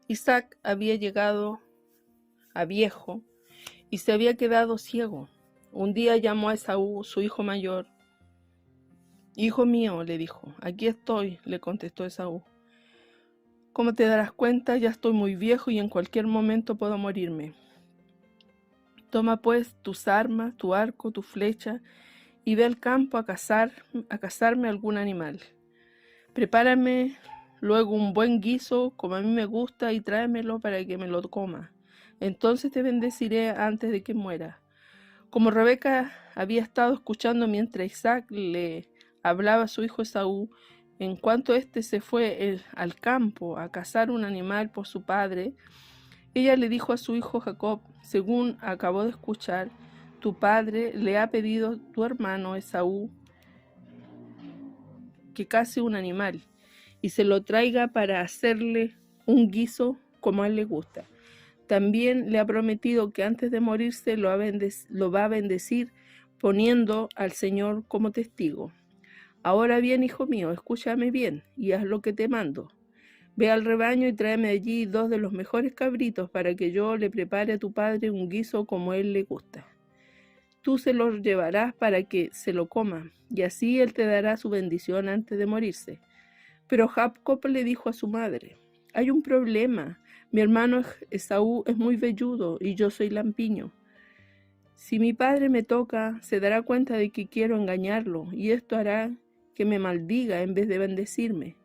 Isaac había llegado a viejo y se había quedado ciego. Un día llamó a Esaú, su hijo mayor. «Hijo mío», le dijo. «Aquí estoy», le contestó Esaú. «Como te darás cuenta, ya estoy muy viejo y en cualquier momento puedo morirme. Toma pues tus armas, tu arco, tu flecha, y ve al campo a cazarme algún animal. Prepárame luego un buen guiso, como a mí me gusta, y tráemelo para que me lo coma. Entonces te bendeciré antes de que muera». Como Rebeca había estado escuchando mientras Isaac le hablaba a su hijo Esaú, en cuanto éste se fue al campo a cazar un animal por su padre, ella le dijo a su hijo Jacob: «Según acabó de escuchar, tu padre le ha pedido a tu hermano Esaú que case un animal y se lo traiga para hacerle un guiso como a él le gusta. También le ha prometido que antes de morirse lo va a bendecir poniendo al Señor como testigo. Ahora bien, hijo mío, escúchame bien y haz lo que te mando. Ve al rebaño y tráeme allí 2 de los mejores cabritos para que yo le prepare a tu padre un guiso como a él le gusta. Tú se lo llevarás para que se lo coma, y así él te dará su bendición antes de morirse». Pero Jacob le dijo a su madre: «Hay un problema. Mi hermano Esaú es muy velludo y yo soy lampiño. Si mi padre me toca, se dará cuenta de que quiero engañarlo, y esto hará que me maldiga en vez de bendecirme».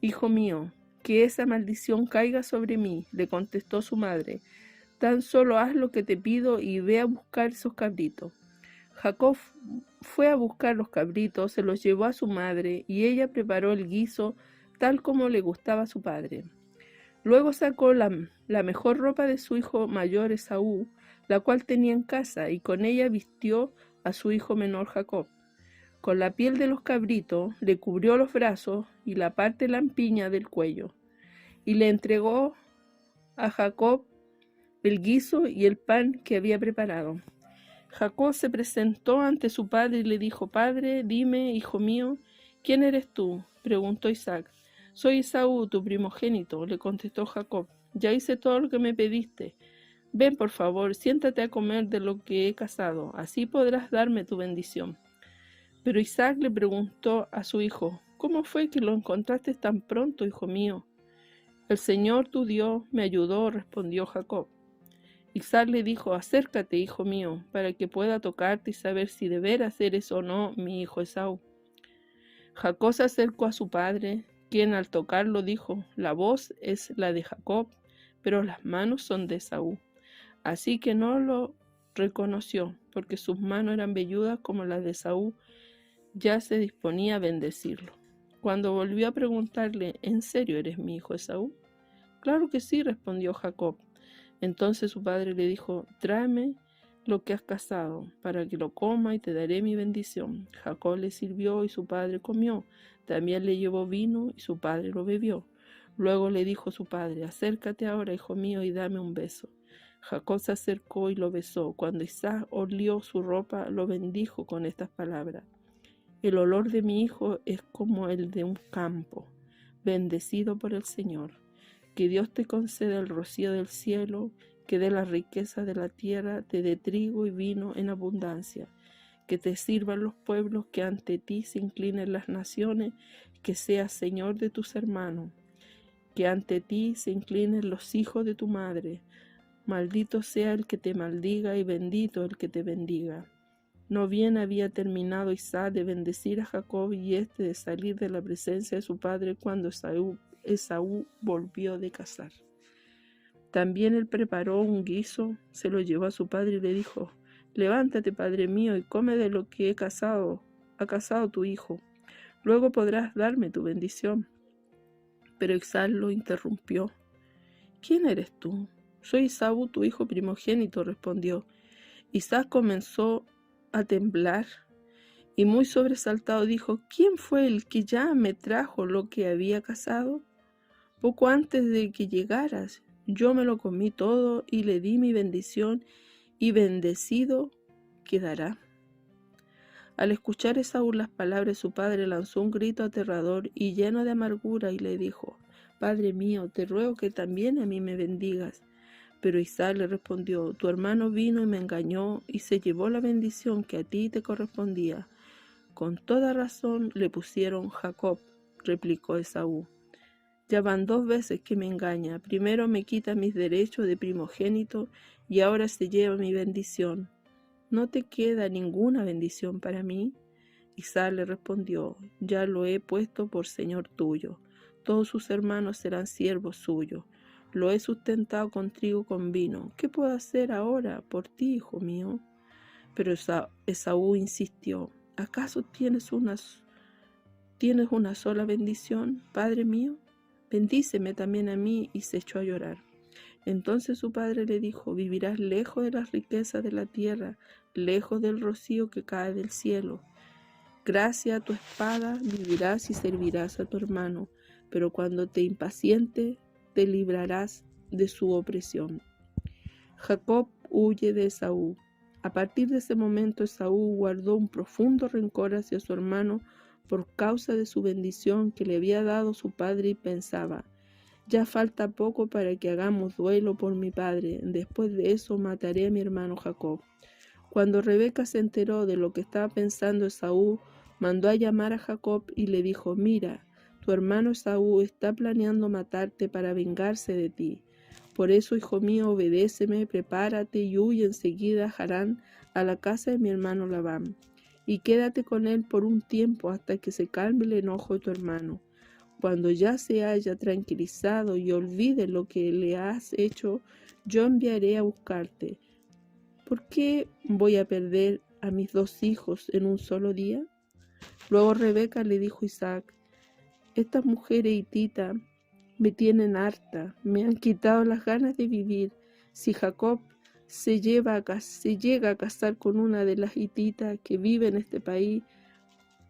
«Hijo mío, que esa maldición caiga sobre mí», le contestó su madre. «Tan solo haz lo que te pido y ve a buscar esos cabritos». Jacob fue a buscar los cabritos, se los llevó a su madre, y ella preparó el guiso tal como le gustaba a su padre. Luego sacó la mejor ropa de su hijo mayor Esaú, la cual tenía en casa, y con ella vistió a su hijo menor Jacob. Con la piel de los cabritos le cubrió los brazos y la parte lampiña del cuello, y le entregó a Jacob el guiso y el pan que había preparado. Jacob se presentó ante su padre y le dijo: «Padre, dime, hijo mío, ¿quién eres tú?», preguntó Isaac. «Soy Esaú, tu primogénito», le contestó Jacob. «Ya hice todo lo que me pediste. Ven, por favor, siéntate a comer de lo que he cazado, así podrás darme tu bendición». Pero Isaac le preguntó a su hijo: «¿Cómo fue que lo encontraste tan pronto, hijo mío?». «El Señor tu Dios me ayudó», respondió Jacob. Isaac le dijo: «Acércate, hijo mío, para que pueda tocarte y saber si de veras eres o no mi hijo Esaú». Jacob se acercó a su padre, quien al tocarlo dijo: «La voz es la de Jacob, pero las manos son de Esaú». Así que no lo reconoció, porque sus manos eran velludas como las de Esaú. Ya se disponía a bendecirlo. Cuando volvió a preguntarle: «¿En serio eres mi hijo Esaú?». «Claro que sí», respondió Jacob. Entonces su padre le dijo: «Tráeme lo que has cazado, para que lo coma y te daré mi bendición». Jacob le sirvió y su padre comió. También le llevó vino y su padre lo bebió. Luego le dijo su padre: «Acércate ahora, hijo mío, y dame un beso». Jacob se acercó y lo besó. Cuando Isaac olió su ropa, lo bendijo con estas palabras: «El olor de mi hijo es como el de un campo, bendecido por el Señor. Que Dios te conceda el rocío del cielo, que dé la riqueza de la tierra, te dé trigo y vino en abundancia, que te sirvan los pueblos, que ante ti se inclinen las naciones, que seas Señor de tus hermanos, que ante ti se inclinen los hijos de tu madre. Maldito sea el que te maldiga y bendito el que te bendiga». No bien había terminado Isaac de bendecir a Jacob y éste de salir de la presencia de su padre cuando Esaú volvió de cazar. También él preparó un guiso, se lo llevó a su padre y le dijo: «Levántate, padre mío, y come de lo que ha cazado tu hijo. Luego podrás darme tu bendición». Pero Isaac lo interrumpió: «¿Quién eres tú?». «Soy Esaú, tu hijo primogénito», respondió. Isaac comenzó a temblar y muy sobresaltado dijo: «¿Quién fue el que ya me trajo lo que había cazado? Poco antes de que llegaras, yo me lo comí todo y le di mi bendición, y bendecido quedará». Al escuchar Esaú las palabras de su padre, lanzó un grito aterrador y lleno de amargura y le dijo: Padre mío, te ruego que también a mí me bendigas. Pero Isaac le respondió, tu hermano vino y me engañó y se llevó la bendición que a ti te correspondía. Con toda razón le pusieron Jacob, replicó Esaú. Ya van 2 veces que me engaña. Primero me quita mis derechos de primogénito y ahora se lleva mi bendición. ¿No te queda ninguna bendición para mí? Isaac le respondió, ya lo he puesto por señor tuyo. Todos sus hermanos serán siervos suyos. Lo he sustentado con trigo con vino. ¿Qué puedo hacer ahora por ti, hijo mío? Pero Esaú insistió, ¿acaso tienes una sola bendición, padre mío? Bendíceme también a mí. Y se echó a llorar. Entonces su padre le dijo, vivirás lejos de las riquezas de la tierra, lejos del rocío que cae del cielo. Gracias a tu espada vivirás y servirás a tu hermano, pero cuando te impaciente, te librarás de su opresión. Jacob huye de Esaú. A partir de ese momento, Esaú guardó un profundo rencor hacia su hermano por causa de su bendición que le había dado su padre y pensaba, ya falta poco para que hagamos duelo por mi padre, después de eso mataré a mi hermano Jacob. Cuando Rebeca se enteró de lo que estaba pensando Esaú, mandó a llamar a Jacob y le dijo, mira, tu hermano Esaú está planeando matarte para vengarse de ti. Por eso, hijo mío, obedéceme, prepárate y huye enseguida a Harán, a la casa de mi hermano Labán, y quédate con él por un tiempo hasta que se calme el enojo de tu hermano. Cuando ya se haya tranquilizado y olvide lo que le has hecho, yo enviaré a buscarte. ¿Por qué voy a perder a mis 2 hijos en un solo día? Luego Rebeca le dijo a Isaac, estas mujeres hititas me tienen harta, me han quitado las ganas de vivir. Si Jacob se llega a casar con una de las hititas que vive en este país,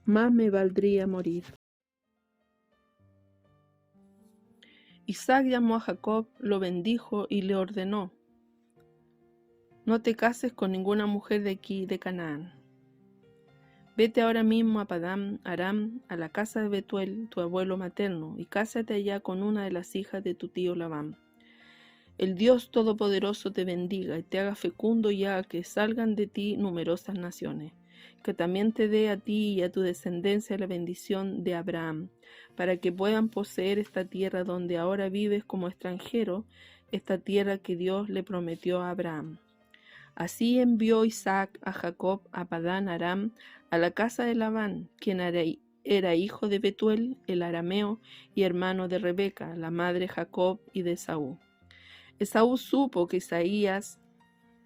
más me valdría morir. Isaac llamó a Jacob, lo bendijo y le ordenó, no te cases con ninguna mujer de aquí de Canaán. Vete ahora mismo a Padán Aram, a la casa de Betuel, tu abuelo materno, y cásate allá con una de las hijas de tu tío Labán. El Dios Todopoderoso te bendiga y te haga fecundo y haga que salgan de ti numerosas naciones. Que también te dé a ti y a tu descendencia la bendición de Abraham, para que puedan poseer esta tierra donde ahora vives como extranjero, esta tierra que Dios le prometió a Abraham. Así envió Isaac a Jacob a Padán Aram, a la casa de Labán, quien era hijo de Betuel, el arameo, y hermano de Rebeca, la madre de Jacob y de Esaú. Esaú supo que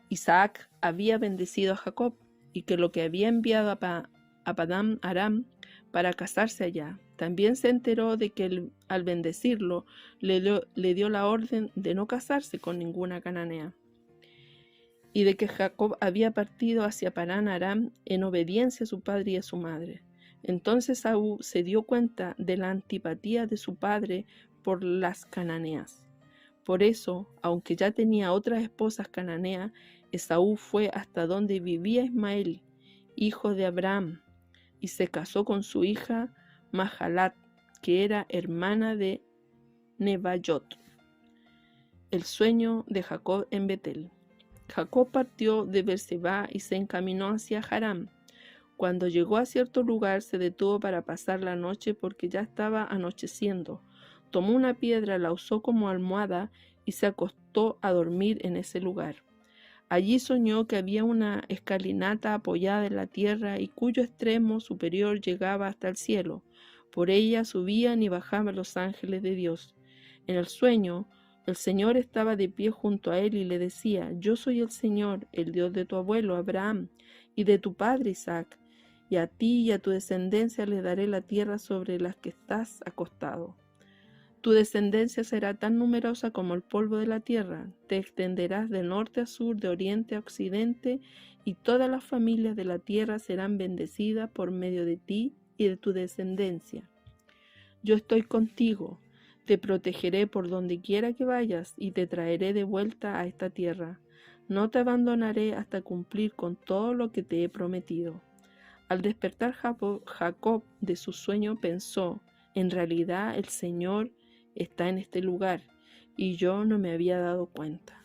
Isaac había bendecido a Jacob y que lo que había enviado a Padán Aram para casarse allá. También se enteró de que al bendecirlo le dio la orden de no casarse con ninguna cananea, y de que Jacob había partido hacia Padán Aram en obediencia a su padre y a su madre. Entonces Esaú se dio cuenta de la antipatía de su padre por las cananeas. Por eso, aunque ya tenía otras esposas cananeas, Esaú fue hasta donde vivía Ismael, hijo de Abraham, y se casó con su hija Mahalat, que era hermana de Nebayot. El sueño de Jacob en Betel. Jacob partió de Beerseba y se encaminó hacia Harán. Cuando llegó a cierto lugar se detuvo para pasar la noche porque ya estaba anocheciendo. Tomó una piedra, la usó como almohada y se acostó a dormir en ese lugar. Allí soñó que había una escalinata apoyada en la tierra y cuyo extremo superior llegaba hasta el cielo. Por ella subían y bajaban los ángeles de Dios. En el sueño, el Señor estaba de pie junto a él y le decía, yo soy el Señor, el Dios de tu abuelo Abraham y de tu padre Isaac, y a ti y a tu descendencia les daré la tierra sobre la que estás acostado. Tu descendencia será tan numerosa como el polvo de la tierra, te extenderás de norte a sur, de oriente a occidente, y todas las familias de la tierra serán bendecidas por medio de ti y de tu descendencia. Yo estoy contigo, te protegeré por donde quiera que vayas y te traeré de vuelta a esta tierra. No te abandonaré hasta cumplir con todo lo que te he prometido. Al despertar Jacob de su sueño pensó, en realidad el Señor está en este lugar, y yo no me había dado cuenta.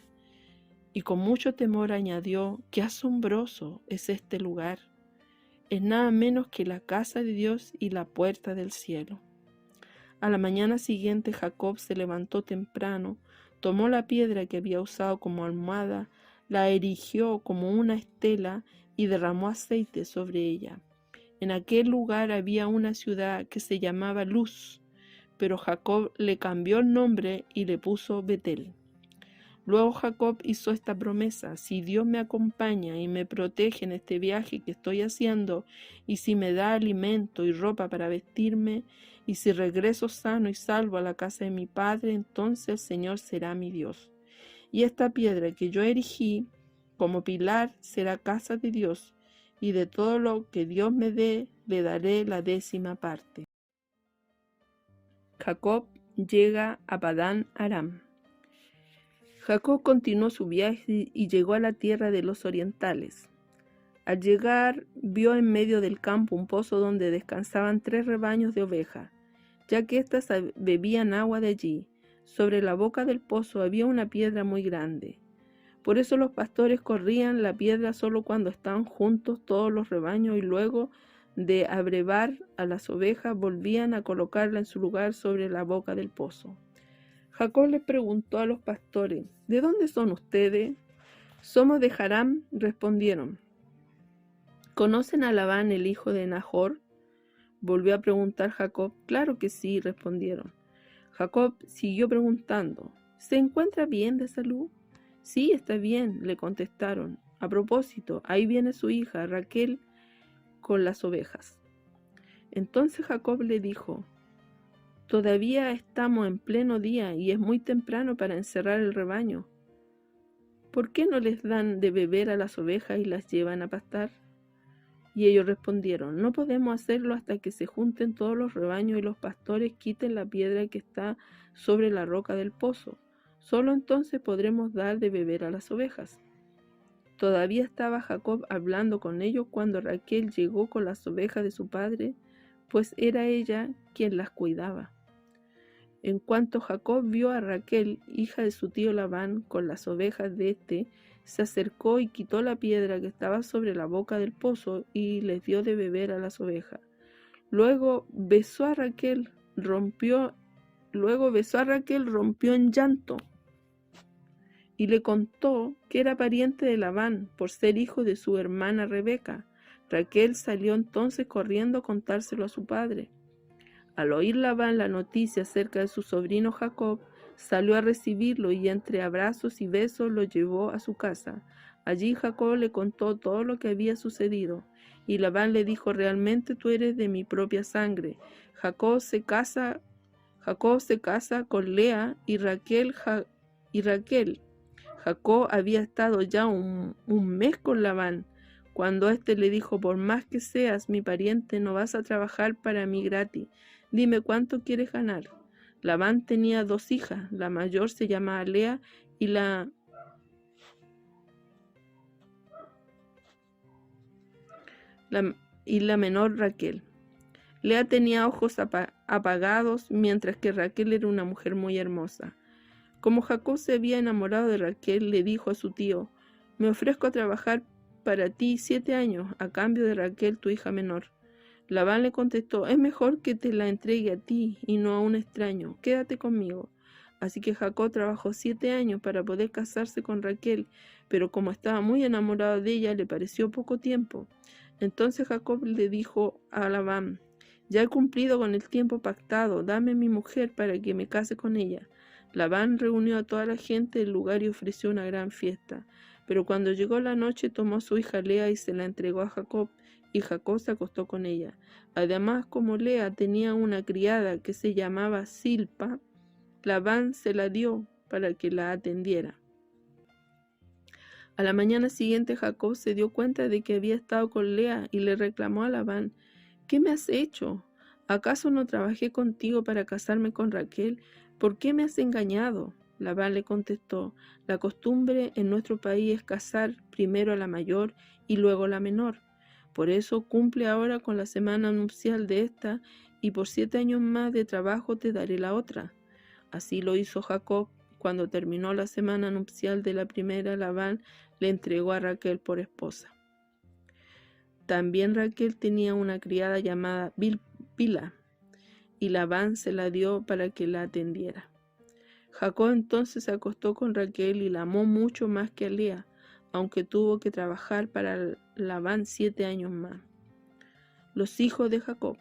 Y con mucho temor añadió, qué asombroso es este lugar. Es nada menos que la casa de Dios y la puerta del cielo. A la mañana siguiente Jacob se levantó temprano, tomó la piedra que había usado como almohada, la erigió como una estela y derramó aceite sobre ella. En aquel lugar había una ciudad que se llamaba Luz, pero Jacob le cambió el nombre y le puso Betel. Luego Jacob hizo esta promesa: si Dios me acompaña y me protege en este viaje que estoy haciendo, y si me da alimento y ropa para vestirme, y si regreso sano y salvo a la casa de mi padre, entonces el Señor será mi Dios. Y esta piedra que yo erigí como pilar será casa de Dios, y de todo lo que Dios me dé, le daré la 10ª parte. Jacob llega a Padán Aram. Jacob continuó su viaje y llegó a la tierra de los orientales. Al llegar, vio en medio del campo un pozo donde descansaban 3 rebaños de ovejas, ya que éstas bebían agua de allí. Sobre la boca del pozo había una piedra muy grande. Por eso los pastores corrían la piedra solo cuando estaban juntos todos los rebaños, y luego de abrevar a las ovejas volvían a colocarla en su lugar sobre la boca del pozo. Jacob les preguntó a los pastores, ¿de dónde son ustedes? Somos de Harán, respondieron. ¿Conocen a Labán, el hijo de Nahor? Volvió a preguntar Jacob. Claro que sí, respondieron. Jacob siguió preguntando, ¿se encuentra bien de salud? Sí, está bien, le contestaron. A propósito, ahí viene su hija Raquel con las ovejas. Entonces Jacob le dijo, todavía estamos en pleno día y es muy temprano para encerrar el rebaño. ¿Por qué no les dan de beber a las ovejas y las llevan a pastar? Y ellos respondieron, no podemos hacerlo hasta que se junten todos los rebaños y los pastores quiten la piedra que está sobre la roca del pozo. Solo entonces podremos dar de beber a las ovejas. Todavía estaba Jacob hablando con ellos cuando Raquel llegó con las ovejas de su padre, pues era ella quien las cuidaba. En cuanto Jacob vio a Raquel, hija de su tío Labán, con las ovejas de éste, se acercó y quitó la piedra que estaba sobre la boca del pozo y les dio de beber a las ovejas. Luego besó a Raquel, rompió en llanto y le contó que era pariente de Labán por ser hijo de su hermana Rebeca. Raquel salió entonces corriendo a contárselo a su padre. Al oír Labán la noticia acerca de su sobrino Jacob, salió a recibirlo y entre abrazos y besos lo llevó a su casa. Allí Jacob le contó todo lo que había sucedido, y Labán le dijo, realmente tú eres de mi propia sangre. Jacob se casa con Lea y Raquel. Jacob había estado ya un mes con Labán, cuando éste le dijo, por más que seas mi pariente, no vas a trabajar para mí gratis. Dime cuánto quieres ganar. Labán tenía 2 hijas, la mayor se llamaba Lea y la menor Raquel. Lea tenía ojos apagados, mientras que Raquel era una mujer muy hermosa. Como Jacob se había enamorado de Raquel, le dijo a su tío, me ofrezco a trabajar para ti 7 años, a cambio de Raquel, tu hija menor. Labán le contestó, es mejor que te la entregue a ti y no a un extraño, quédate conmigo. Así que Jacob trabajó 7 años para poder casarse con Raquel, pero como estaba muy enamorado de ella, le pareció poco tiempo. Entonces Jacob le dijo a Labán, ya he cumplido con el tiempo pactado, dame mi mujer para que me case con ella. Labán reunió a toda la gente del lugar y ofreció una gran fiesta. Pero cuando llegó la noche, tomó a su hija Lea y se la entregó a Jacob, y Jacob se acostó con ella. Además, como Lea tenía una criada que se llamaba Silpa, Labán se la dio para que la atendiera. A la mañana siguiente Jacob se dio cuenta de que había estado con Lea y le reclamó a Labán, ¿qué me has hecho? ¿Acaso no trabajé contigo para casarme con Raquel? ¿Por qué me has engañado? Labán le contestó, la costumbre en nuestro país es casar primero a la mayor y luego a la menor. Por eso cumple ahora con la semana nupcial de esta, y por 7 años más de trabajo te daré la otra. Así lo hizo Jacob. Cuando terminó la semana nupcial de la primera, Labán le entregó a Raquel por esposa. También Raquel tenía una criada llamada Bilha, y Labán se la dio para que la atendiera. Jacob entonces se acostó con Raquel y la amó mucho más que a Lea, aunque tuvo que trabajar para Labán 7 años más. Los hijos de Jacob.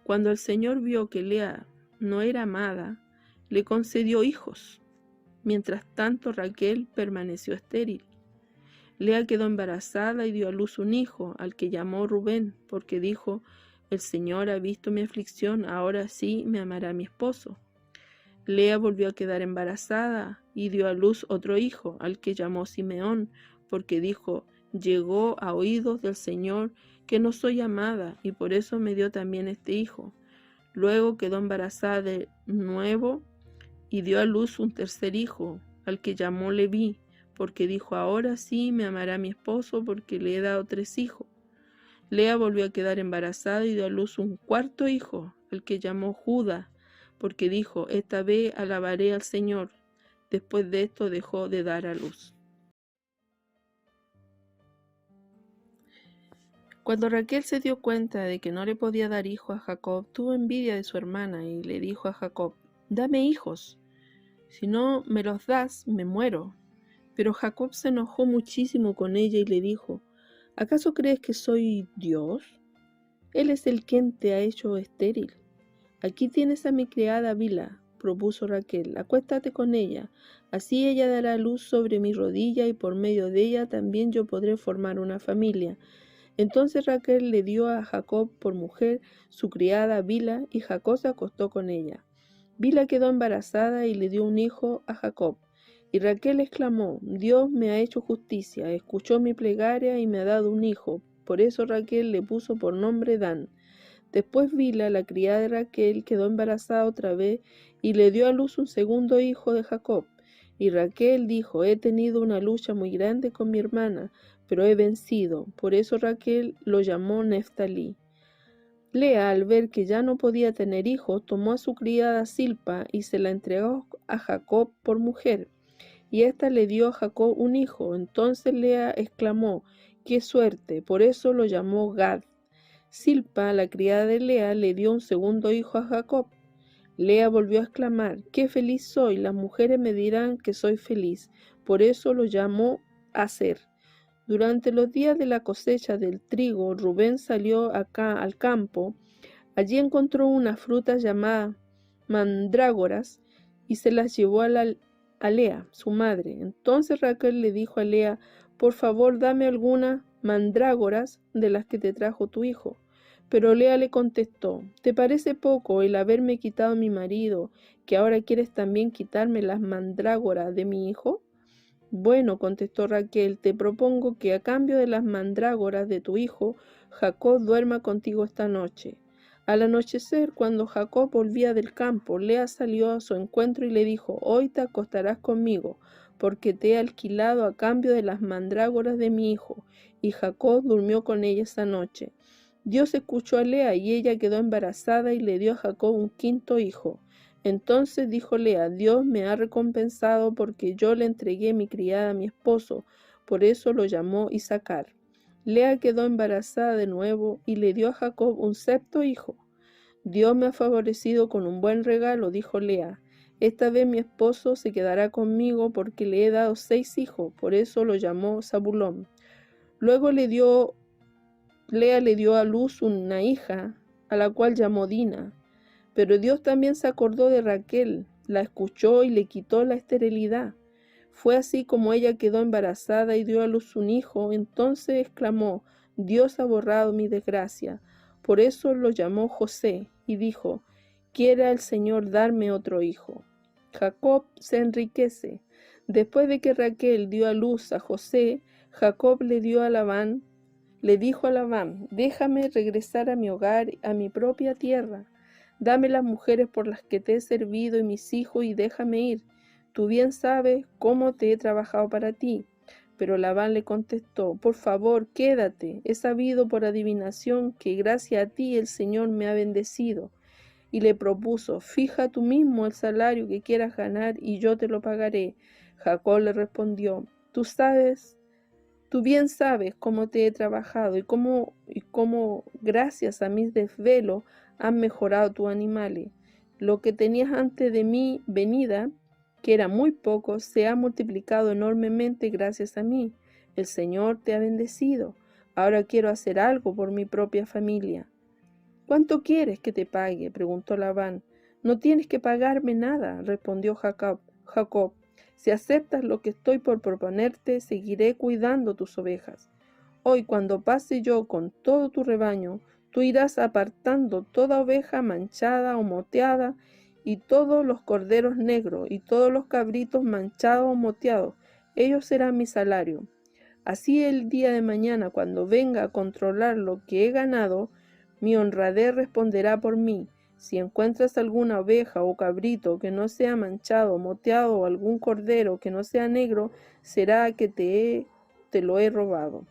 Cuando el Señor vio que Lea no era amada, le concedió hijos. Mientras tanto, Raquel permaneció estéril. Lea quedó embarazada y dio a luz un hijo, al que llamó Rubén, porque dijo: el Señor ha visto mi aflicción, ahora sí me amará mi esposo. Lea volvió a quedar embarazada y dio a luz otro hijo, al que llamó Simeón, porque dijo: llegó a oídos del Señor que no soy amada, y por eso me dio también este hijo. Luego quedó embarazada de nuevo y dio a luz un tercer hijo, al que llamó Leví, porque dijo: ahora sí me amará mi esposo, porque le he dado 3 hijos. Lea volvió a quedar embarazada y dio a luz un cuarto hijo, al que llamó Judá, porque dijo: esta vez alabaré al Señor. Después de esto dejó de dar a luz. Cuando Raquel se dio cuenta de que no le podía dar hijo a Jacob, tuvo envidia de su hermana y le dijo a Jacob: dame hijos, si no me los das, me muero. Pero Jacob se enojó muchísimo con ella y le dijo: ¿acaso crees que soy Dios? Él es el quien te ha hecho estéril. Aquí tienes a mi criada Bilha, propuso Raquel, acuéstate con ella, así ella dará luz sobre mi rodilla y por medio de ella también yo podré formar una familia. Entonces Raquel le dio a Jacob por mujer su criada Bilha y Jacob se acostó con ella. Bilha quedó embarazada y le dio un hijo a Jacob. Y Raquel exclamó: Dios me ha hecho justicia, escuchó mi plegaria y me ha dado un hijo. Por eso Raquel le puso por nombre Dan. Después Bilha, la criada de Raquel, quedó embarazada otra vez y le dio a luz un segundo hijo de Jacob. Y Raquel dijo: he tenido una lucha muy grande con mi hermana, pero he vencido. Por eso Raquel lo llamó Neftalí. Lea, al ver que ya no podía tener hijos, tomó a su criada Zilpa y se la entregó a Jacob por mujer. Y ésta le dio a Jacob un hijo. Entonces Lea exclamó: ¡qué suerte! Por eso lo llamó Gad. Zilpa, la criada de Lea, le dio un segundo hijo a Jacob. Lea volvió a exclamar: ¡qué feliz soy! Las mujeres me dirán que soy feliz. Por eso lo llamó Aser. Durante los días de la cosecha del trigo, Rubén salió al campo. Allí encontró unas frutas llamadas mandrágoras y se las llevó a Lea, su madre. Entonces Raquel le dijo a Lea: por favor, dame algunas mandrágoras de las que te trajo tu hijo. Pero Lea le contestó: ¿te parece poco el haberme quitado a mi marido, que ahora quieres también quitarme las mandrágoras de mi hijo? Bueno, contestó Raquel, te propongo que a cambio de las mandrágoras de tu hijo, Jacob duerma contigo esta noche. Al anochecer, cuando Jacob volvía del campo, Lea salió a su encuentro y le dijo: hoy te acostarás conmigo, porque te he alquilado a cambio de las mandrágoras de mi hijo. Y Jacob durmió con ella esa noche. Dios escuchó a Lea y ella quedó embarazada y le dio a Jacob un quinto hijo. Entonces dijo Lea: Dios me ha recompensado porque yo le entregué mi criada a mi esposo, por eso lo llamó Isacar. Lea quedó embarazada de nuevo y le dio a Jacob un sexto hijo. Dios me ha favorecido con un buen regalo, dijo Lea. Esta vez mi esposo se quedará conmigo porque le he dado 6 hijos, por eso lo llamó Zabulón. Luego Lea le dio a luz una hija, a la cual llamó Dina. Pero Dios también se acordó de Raquel, la escuchó y le quitó la esterilidad. Fue así como ella quedó embarazada y dio a luz un hijo. Entonces exclamó: Dios ha borrado mi desgracia. Por eso lo llamó José y dijo: quiera el Señor darme otro hijo. Jacob se enriquece. Después de que Raquel dio a luz a José, Jacob le dijo a Labán: déjame regresar a mi hogar, a mi propia tierra. Dame las mujeres por las que te he servido y mis hijos y déjame ir. Tú bien sabes cómo te he trabajado para ti. Pero Labán le contestó: por favor, quédate. He sabido por adivinación que gracias a ti el Señor me ha bendecido. y le propuso: fija tú mismo el salario que quieras ganar y yo te lo pagaré. Jacob le respondió: tú bien sabes cómo te he trabajado y cómo gracias a mis desvelos han mejorado tus animales. Lo que tenías antes de mi venida, que era muy poco, se ha multiplicado enormemente gracias a mí. El Señor te ha bendecido. Ahora quiero hacer algo por mi propia familia. ¿Cuánto quieres que te pague?, preguntó Labán. No tienes que pagarme nada, respondió Jacob. Si aceptas lo que estoy por proponerte, seguiré cuidando tus ovejas. Hoy, cuando pase yo con todo tu rebaño, tú irás apartando toda oveja manchada o moteada, y todos los corderos negros, y todos los cabritos manchados o moteados. Ellos serán mi salario. Así el día de mañana, cuando venga a controlar lo que he ganado, mi honradez responderá por mí. Si encuentras alguna oveja o cabrito que no sea manchado, moteado, o algún cordero que no sea negro, será que te lo he robado.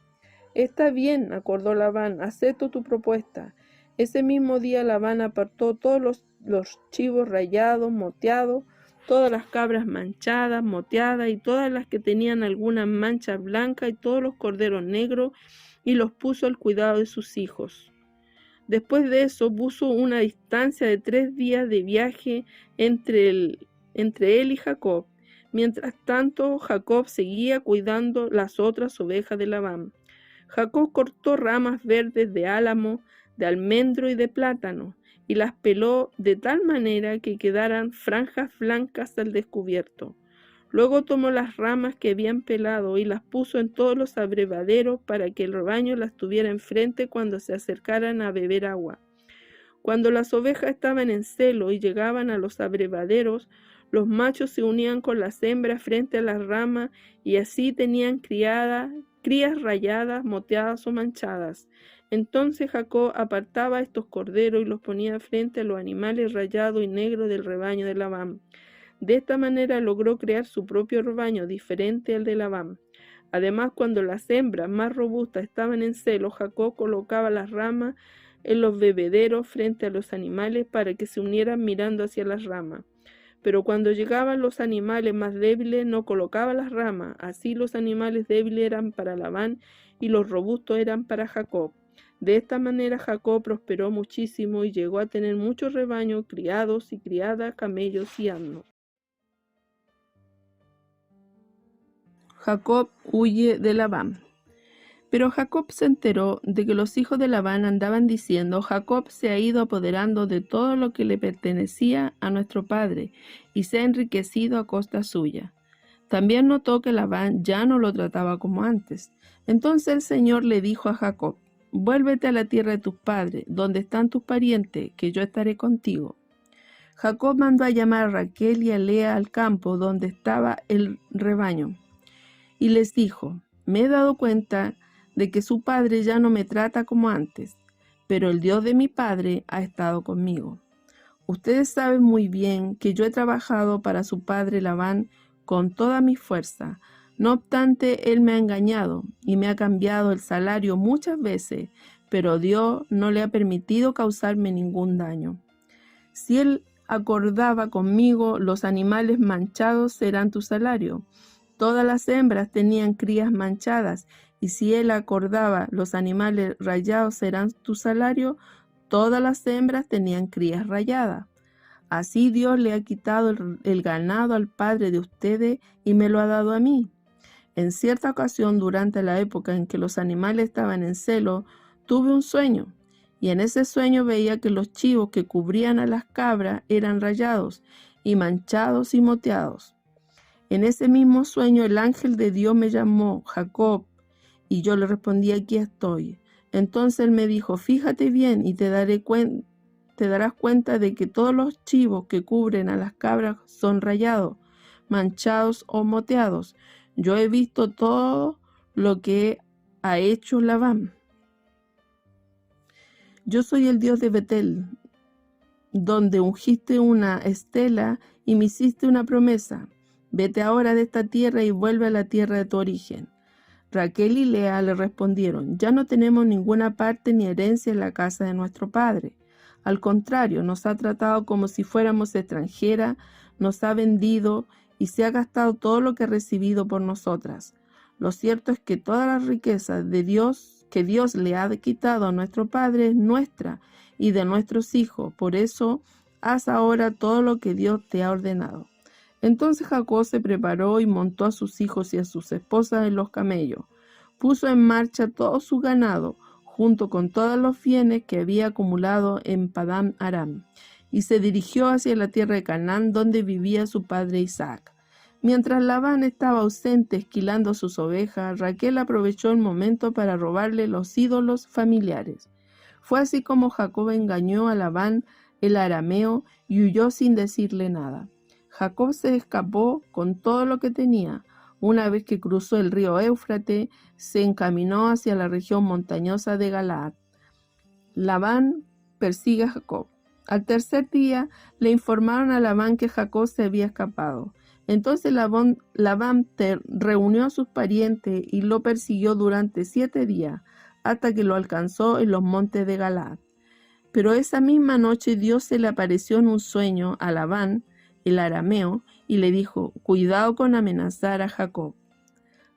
Está bien, acordó Labán, acepto tu propuesta. Ese mismo día Labán apartó todos los chivos rayados, moteados, todas las cabras manchadas, moteadas, y todas las que tenían alguna mancha blanca, y todos los corderos negros, y los puso al cuidado de sus hijos. Después de eso puso una distancia de 3 días de viaje entre él y Jacob. Mientras tanto, Jacob seguía cuidando las otras ovejas de Labán. Jacob cortó ramas verdes de álamo, de almendro y de plátano, y las peló de tal manera que quedaran franjas blancas al descubierto. Luego tomó las ramas que habían pelado y las puso en todos los abrevaderos para que el rebaño las tuviera enfrente cuando se acercaran a beber agua. Cuando las ovejas estaban en celo y llegaban a los abrevaderos, los machos se unían con las hembras frente a las ramas, y así tenían crías rayadas, moteadas o manchadas. Entonces Jacob apartaba a estos corderos y los ponía frente a los animales rayados y negros del rebaño de Labán. De esta manera logró crear su propio rebaño diferente al de Labán. Además, cuando las hembras más robustas estaban en celo, Jacob colocaba las ramas en los bebederos frente a los animales para que se unieran mirando hacia las ramas. Pero cuando llegaban los animales más débiles, no colocaba las ramas. Así los animales débiles eran para Labán y los robustos eran para Jacob. De esta manera Jacob prosperó muchísimo y llegó a tener muchos rebaños, criados y criadas, camellos y asnos. Jacob huye de Labán. Pero Jacob se enteró de que los hijos de Labán andaban diciendo: Jacob se ha ido apoderando de todo lo que le pertenecía a nuestro padre y se ha enriquecido a costa suya. También notó que Labán ya no lo trataba como antes. Entonces el Señor le dijo a Jacob: vuélvete a la tierra de tus padres, donde están tus parientes, que yo estaré contigo. Jacob mandó a llamar a Raquel y a Lea al campo donde estaba el rebaño, y les dijo: me he dado cuenta de que su padre ya no me trata como antes, pero el Dios de mi padre ha estado conmigo. Ustedes saben muy bien que yo he trabajado para su padre Labán con toda mi fuerza. No obstante, él me ha engañado y me ha cambiado el salario muchas veces, pero Dios no le ha permitido causarme ningún daño. Si él acordaba conmigo, los animales manchados serán tu salario. Todas las hembras tenían crías manchadas, y si él acordaba, los animales rayados serán tu salario. Todas las hembras tenían crías rayadas. Así Dios le ha quitado el ganado al padre de ustedes y me lo ha dado a mí. En cierta ocasión, durante la época en que los animales estaban en celo, tuve un sueño, y en ese sueño veía que los chivos que cubrían a las cabras eran rayados y manchados y moteados. En ese mismo sueño el ángel de Dios me llamó: Jacob, y yo le respondí: aquí estoy. Entonces él me dijo: fíjate bien y te darás cuenta de que todos los chivos que cubren a las cabras son rayados, manchados o moteados. Yo he visto todo lo que ha hecho Labán. Yo soy el Dios de Betel, donde ungiste una estela y me hiciste una promesa. Vete ahora de esta tierra y vuelve a la tierra de tu origen. Raquel y Lea le respondieron: ya no tenemos ninguna parte ni herencia en la casa de nuestro padre. Al contrario, nos ha tratado como si fuéramos extranjeras, nos ha vendido y se ha gastado todo lo que ha recibido por nosotras. Lo cierto es que toda la riqueza de Dios que Dios le ha quitado a nuestro Padre es nuestra y de nuestros hijos. Por eso, haz ahora todo lo que Dios te ha ordenado. Entonces Jacob se preparó y montó a sus hijos y a sus esposas en los camellos. Puso en marcha todo su ganado, junto con todos los bienes que había acumulado en Padán Aram, y se dirigió hacia la tierra de Canaán, donde vivía su padre Isaac. Mientras Labán estaba ausente esquilando sus ovejas, Raquel aprovechó el momento para robarle los ídolos familiares. Fue así como Jacob engañó a Labán el arameo y huyó sin decirle nada. Jacob se escapó con todo lo que tenía. Una vez que cruzó el río Éufrates, se encaminó hacia la región montañosa de Galaad. Labán persigue a Jacob. Al tercer día le informaron a Labán que Jacob se había escapado. Entonces Labán reunió a sus parientes y lo persiguió durante 7 días, hasta que lo alcanzó en los montes de Galaad. Pero esa misma noche Dios se le apareció en un sueño a Labán, el arameo, y le dijo: cuidado con amenazar a Jacob.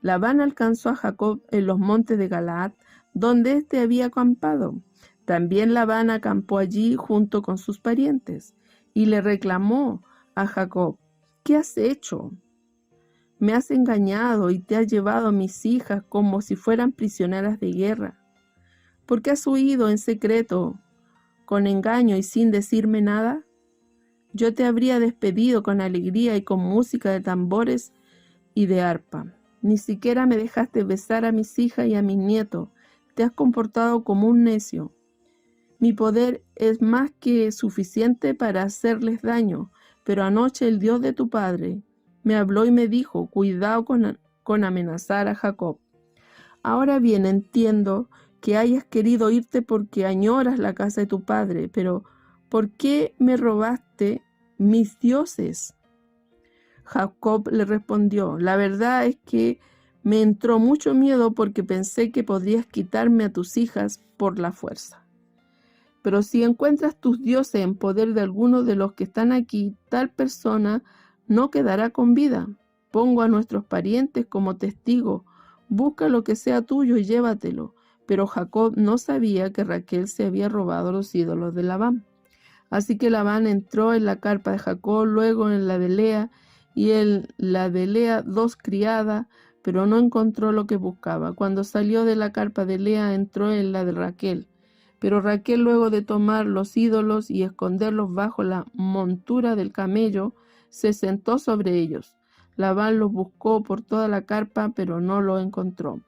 Labán alcanzó a Jacob en los montes de Galaad, donde éste había acampado. También Labán acampó allí junto con sus parientes, y le reclamó a Jacob: ¿qué has hecho? Me has engañado y te has llevado a mis hijas como si fueran prisioneras de guerra. ¿Por qué has huido en secreto, con engaño y sin decirme nada? Yo te habría despedido con alegría y con música de tambores y de arpa. Ni siquiera me dejaste besar a mis hijas y a mis nietos. Te has comportado como un necio. Mi poder es más que suficiente para hacerles daño, pero anoche el Dios de tu padre me habló y me dijo: cuidado con amenazar a Jacob. Ahora bien, entiendo que hayas querido irte porque añoras la casa de tu padre, pero ¿por qué me robaste mis dioses? Jacob le respondió: la verdad es que me entró mucho miedo porque pensé que podrías quitarme a tus hijas por la fuerza. Pero si encuentras tus dioses en poder de alguno de los que están aquí, tal persona no quedará con vida. Pongo a nuestros parientes como testigos. Busca lo que sea tuyo y llévatelo. Pero Jacob no sabía que Raquel se había robado los ídolos de Labán. Así que Labán entró en la carpa de Jacob, luego en la de Lea, y en la de Lea 2 criadas, pero no encontró lo que buscaba. Cuando salió de la carpa de Lea, entró en la de Raquel. Pero Raquel, luego de tomar los ídolos y esconderlos bajo la montura del camello, se sentó sobre ellos. Labán los buscó por toda la carpa, pero no lo encontró.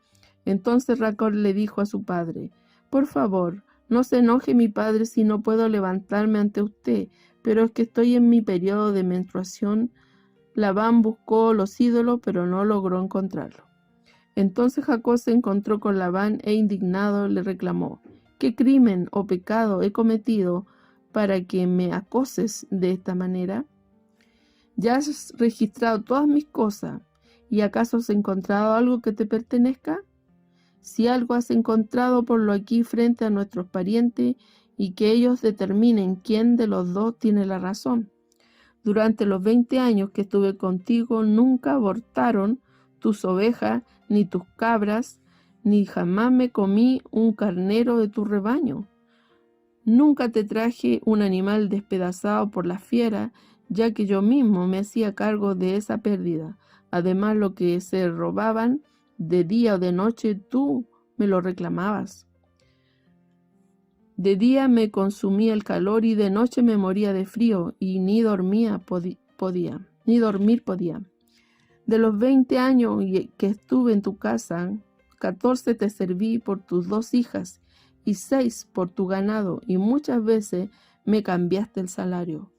Entonces Raquel le dijo a su padre: por favor, no se enoje mi padre si no puedo levantarme ante usted, pero es que estoy en mi periodo de menstruación. Labán buscó los ídolos, pero no logró encontrarlos. Entonces Jacob se encontró con Labán e indignado le reclamó: ¿qué crimen o pecado he cometido para que me acoses de esta manera? Ya has registrado todas mis cosas, ¿y acaso has encontrado algo que te pertenezca? Si algo has encontrado, ponlo aquí frente a nuestros parientes y que ellos determinen quién de los dos tiene la razón. Durante los 20 años que estuve contigo, nunca abortaron tus ovejas ni tus cabras, ni jamás me comí un carnero de tu rebaño. Nunca te traje un animal despedazado por la fiera, ya que yo mismo me hacía cargo de esa pérdida. Además, lo que se robaban de día o de noche, tú me lo reclamabas. De día me consumía el calor y de noche me moría de frío y ni dormir podía. De los 20 años que estuve en tu casa, 14 te serví por tus 2 hijas y 6 por tu ganado, y muchas veces me cambiaste el salario.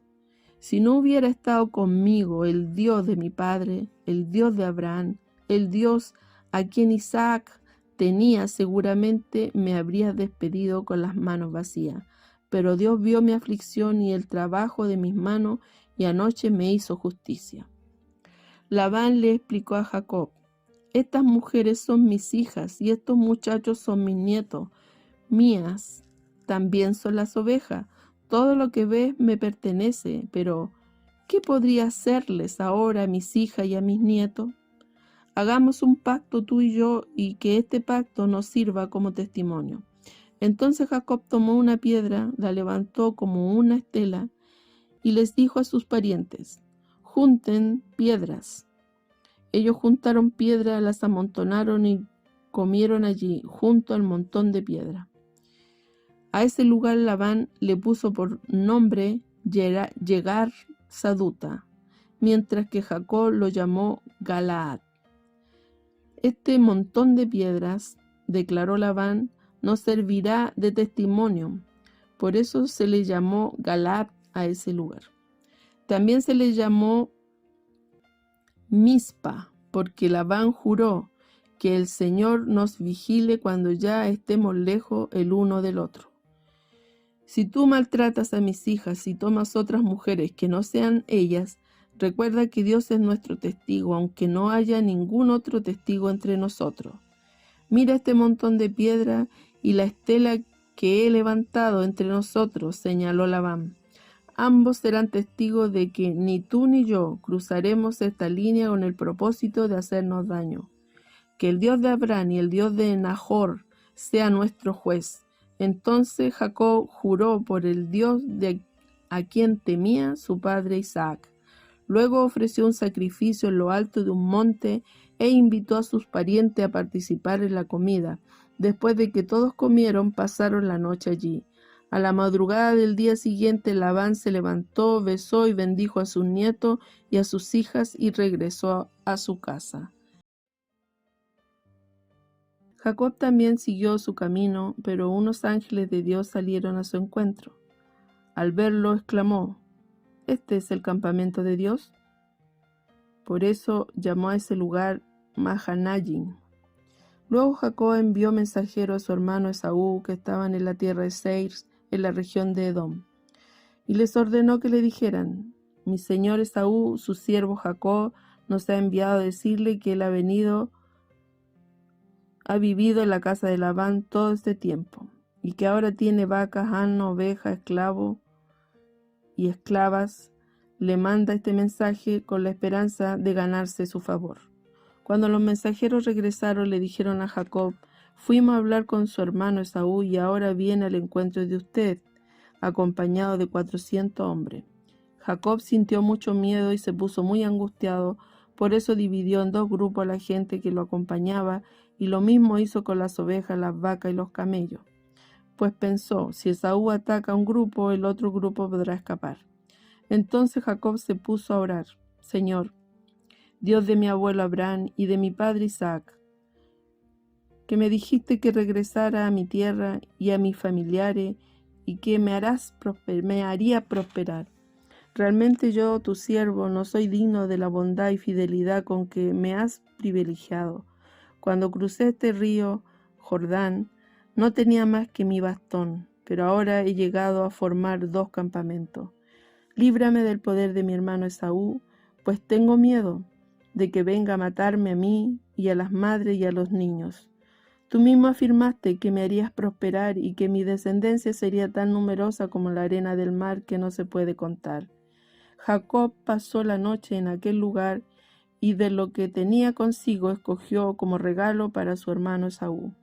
Si no hubiera estado conmigo el Dios de mi padre, el Dios de Abraham, el Dios a quien Isaac tenía, seguramente me habrías despedido con las manos vacías. Pero Dios vio mi aflicción y el trabajo de mis manos, y anoche me hizo justicia. Labán le explicó a Jacob: estas mujeres son mis hijas y estos muchachos son mis nietos. Mías también son las ovejas. todo lo que ves me pertenece, pero ¿qué podría hacerles ahora a mis hijas y a mis nietos? Hagamos un pacto tú y yo, y que este pacto nos sirva como testimonio. Entonces Jacob tomó una piedra, la levantó como una estela, y les dijo a sus parientes: junten piedras. Ellos juntaron piedras, las amontonaron y comieron allí, junto al montón de piedra. A ese lugar Labán le puso por nombre Jegar Saduta, mientras que Jacob lo llamó Galaad. Este montón de piedras, declaró Labán, nos servirá de testimonio. Por eso se le llamó Galaad a ese lugar. También se le llamó Mizpa, porque Labán juró: que el Señor nos vigile cuando ya estemos lejos el uno del otro. Si tú maltratas a mis hijas y tomas otras mujeres que no sean ellas, recuerda que Dios es nuestro testigo, aunque no haya ningún otro testigo entre nosotros. Mira este montón de piedra y la estela que he levantado entre nosotros, señaló Labán. Ambos serán testigos de que ni tú ni yo cruzaremos esta línea con el propósito de hacernos daño. Que el Dios de Abraham y el Dios de Nahor sea nuestro juez. Entonces Jacob juró por el Dios a quien temía su padre Isaac. Luego ofreció un sacrificio en lo alto de un monte e invitó a sus parientes a participar en la comida. Después de que todos comieron, pasaron la noche allí. A la madrugada del día siguiente, Labán se levantó, besó y bendijo a sus nietos y a sus hijas y regresó a su casa. Jacob también siguió su camino, pero unos ángeles de Dios salieron a su encuentro. Al verlo, exclamó: ¿este es el campamento de Dios? Por eso llamó a ese lugar Mahanayim. Luego Jacob envió mensajeros a su hermano Esaú, que estaban en la tierra de Seir, en la región de Edom, y les ordenó que le dijeran: mi señor Esaú, su siervo Jacob, nos ha enviado a decirle que él ha vivido en la casa de Labán todo este tiempo, y que ahora tiene vacas, asnos, ovejas, esclavos y esclavas. Le manda este mensaje con la esperanza de ganarse su favor. Cuando los mensajeros regresaron, le dijeron a Jacob: fuimos a hablar con su hermano Esaú y ahora viene al encuentro de usted, acompañado de 400 hombres. Jacob sintió mucho miedo y se puso muy angustiado. Por eso dividió en dos grupos a la gente que lo acompañaba, y lo mismo hizo con las ovejas, las vacas y los camellos. Pues pensó: si Esaú ataca a un grupo, el otro grupo podrá escapar. Entonces Jacob se puso a orar: Señor, Dios de mi abuelo Abraham y de mi padre Isaac, que me dijiste que regresara a mi tierra y a mis familiares y que me haría prosperar. Realmente yo, tu siervo, no soy digno de la bondad y fidelidad con que me has privilegiado. Cuando crucé este río, Jordán, no tenía más que mi bastón, pero ahora he llegado a formar 2 campamentos. Líbrame del poder de mi hermano Esaú, pues tengo miedo de que venga a matarme a mí y a las madres y a los niños. Tú mismo afirmaste que me harías prosperar y que mi descendencia sería tan numerosa como la arena del mar, que no se puede contar. Jacob pasó la noche en aquel lugar y de lo que tenía consigo escogió como regalo para su hermano Esaú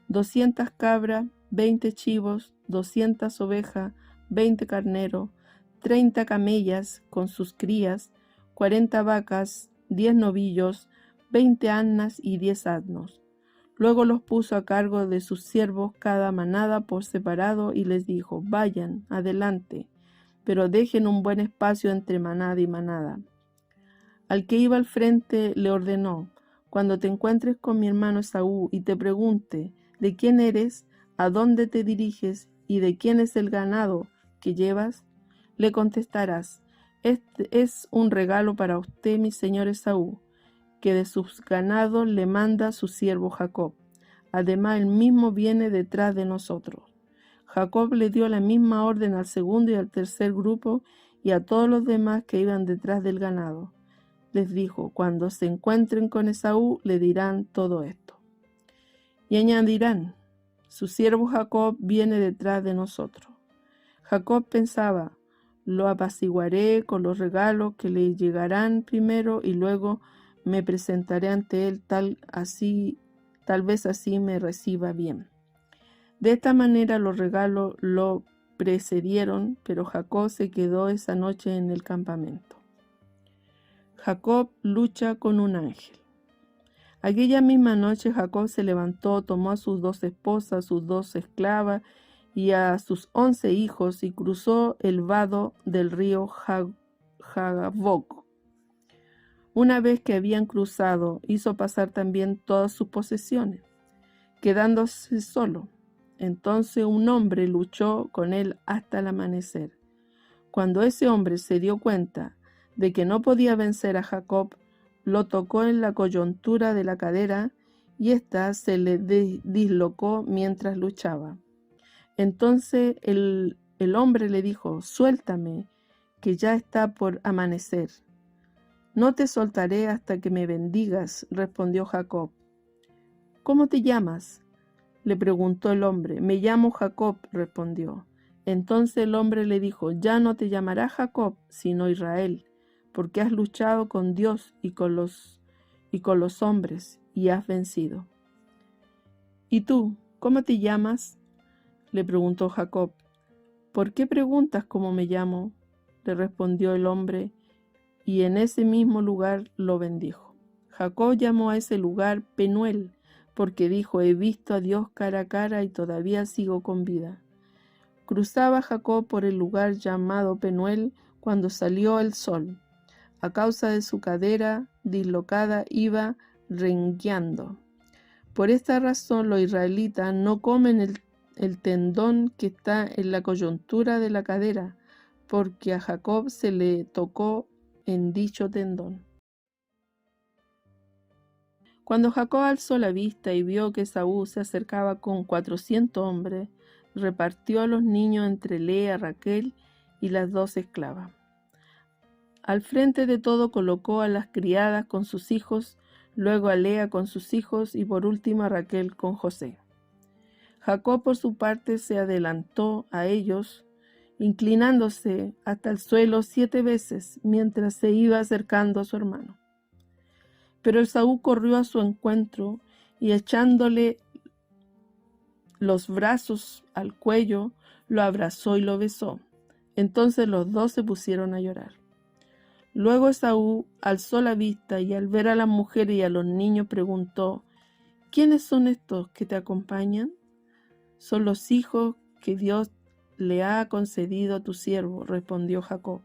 200 cabras, 20 chivos, 200 ovejas, 20 carneros, 30 camellas con sus crías, 40 vacas, 10 novillos, 20 asnas y 10 asnos. Luego los puso a cargo de sus siervos cada manada por separado y les dijo: vayan, adelante, pero dejen un buen espacio entre manada y manada. Al que iba al frente le ordenó: cuando te encuentres con mi hermano Esaú y te pregunte de quién eres, a dónde te diriges y de quién es el ganado que llevas, le contestarás: este es un regalo para usted, mi señor Esaú, que de sus ganados le manda su siervo Jacob. Además, él mismo viene detrás de nosotros. Jacob le dio la misma orden al segundo y al tercer grupo y a todos los demás que iban detrás del ganado. Les dijo: cuando se encuentren con Esaú, le dirán todo esto. Y añadirán: su siervo Jacob viene detrás de nosotros. Jacob pensaba: lo apaciguaré con los regalos que le llegarán primero y luego me presentaré ante él, tal vez así me reciba bien. De esta manera los regalos lo precedieron, pero Jacob se quedó esa noche en el campamento. Jacob lucha con un ángel. Aquella misma noche Jacob se levantó, tomó a sus 2 esposas, sus 2 esclavas y a sus 11 hijos y cruzó el vado del río Jaboc. Una vez que habían cruzado, hizo pasar también todas sus posesiones, quedándose solo. Entonces un hombre luchó con él hasta el amanecer. Cuando ese hombre se dio cuenta de que no podía vencer a Jacob, lo tocó en la coyuntura de la cadera y ésta se le dislocó mientras luchaba. Entonces el hombre le dijo: suéltame, que ya está por amanecer. No te soltaré hasta que me bendigas, respondió Jacob. ¿Cómo te llamas?, le preguntó el hombre. Me llamo Jacob, respondió. Entonces el hombre le dijo: ya no te llamarás Jacob, sino Israel, porque has luchado con Dios y con los hombres, y has vencido. ¿Y tú, cómo te llamas?, le preguntó Jacob. ¿Por qué preguntas cómo me llamo?, le respondió el hombre, y en ese mismo lugar lo bendijo. Jacob llamó a ese lugar Penuel, porque dijo: he visto a Dios cara a cara y todavía sigo con vida. Cruzaba Jacob por el lugar llamado Penuel cuando salió el sol. A causa de su cadera dislocada iba rengueando. Por esta razón los israelitas no comen el tendón que está en la coyuntura de la cadera, porque a Jacob se le tocó en dicho tendón. Cuando Jacob alzó la vista y vio que Esaú se acercaba con 400 hombres, repartió a los niños entre Lea, Raquel y las 2 esclavas. Al frente de todo colocó a las criadas con sus hijos, luego a Lea con sus hijos y por último a Raquel con José. Jacob por su parte se adelantó a ellos, inclinándose hasta el suelo 7 veces mientras se iba acercando a su hermano. Pero Esaú corrió a su encuentro y echándole los brazos al cuello, lo abrazó y lo besó. Entonces los 2 se pusieron a llorar. Luego Esaú alzó la vista y al ver a las mujeres y a los niños preguntó: ¿quiénes son estos que te acompañan? Son los hijos que Dios le ha concedido a tu siervo, respondió Jacob.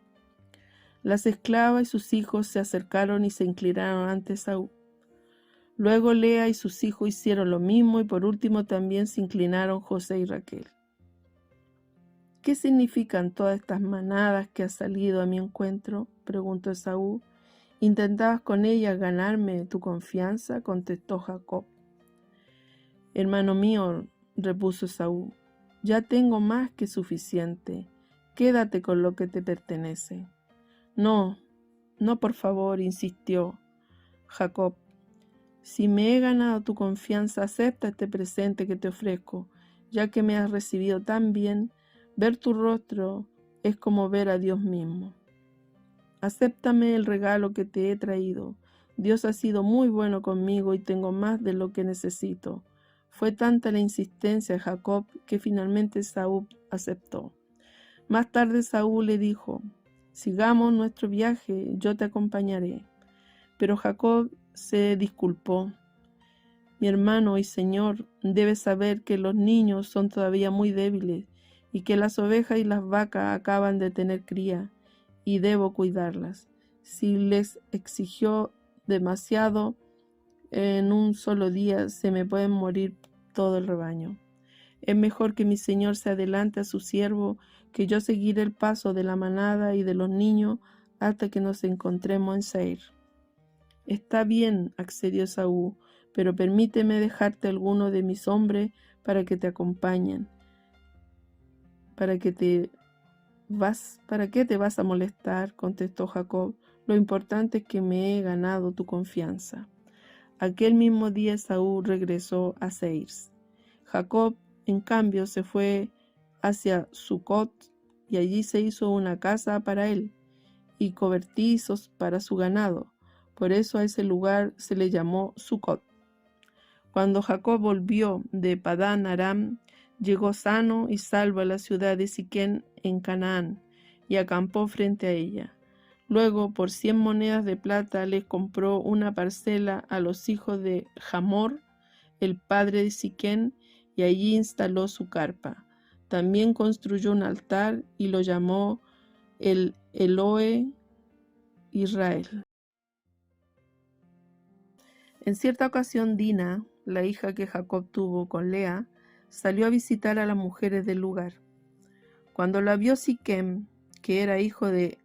Las esclavas y sus hijos se acercaron y se inclinaron ante Esaú. Luego Lea y sus hijos hicieron lo mismo y por último también se inclinaron José y Raquel. ¿Qué significan todas estas manadas que has salido a mi encuentro?, preguntó Esaú. ¿Intentabas con ellas ganarme tu confianza?, contestó Jacob. Hermano mío, repuso Esaú, ya tengo más que suficiente. Quédate con lo que te pertenece. No, por favor, insistió Jacob. Si me he ganado tu confianza, acepta este presente que te ofrezco, ya que me has recibido tan bien. Ver tu rostro es como ver a Dios mismo. Acéptame el regalo que te he traído. Dios ha sido muy bueno conmigo y tengo más de lo que necesito. Fue tanta la insistencia de Jacob que finalmente Esaú aceptó. Más tarde Esaú le dijo: sigamos nuestro viaje, yo te acompañaré. Pero Jacob se disculpó. Mi hermano y señor, debes saber que los niños son todavía muy débiles y que las ovejas y las vacas acaban de tener cría y debo cuidarlas. Si les exigió demasiado en un solo día, se me puede morir todo el rebaño. Es mejor que mi señor se adelante a su siervo, que yo seguiré el paso de la manada y de los niños hasta que nos encontremos en Seir. Está bien, accedió Esaú, pero permíteme dejarte alguno de mis hombres para que te acompañen. ¿Para qué te vas a molestar?, contestó Jacob. Lo importante es que me he ganado tu confianza. Aquel mismo día Esaú regresó a Seir. Jacob, en cambio, se fue hacia Sucot y allí se hizo una casa para él, y cobertizos para su ganado. Por eso a ese lugar se le llamó Sucot. Cuando Jacob volvió de Padán Aram, llegó sano y salvo a la ciudad de Siquén en Canaán, y acampó frente a ella. Luego, por 100 monedas de plata, les compró una parcela a los hijos de Hamor, el padre de Siquén, y allí instaló su carpa. También construyó un altar y lo llamó el Elohe Israel. En cierta ocasión, Dina, la hija que Jacob tuvo con Lea, salió a visitar a las mujeres del lugar. Cuando la vio Siquem, que era hijo de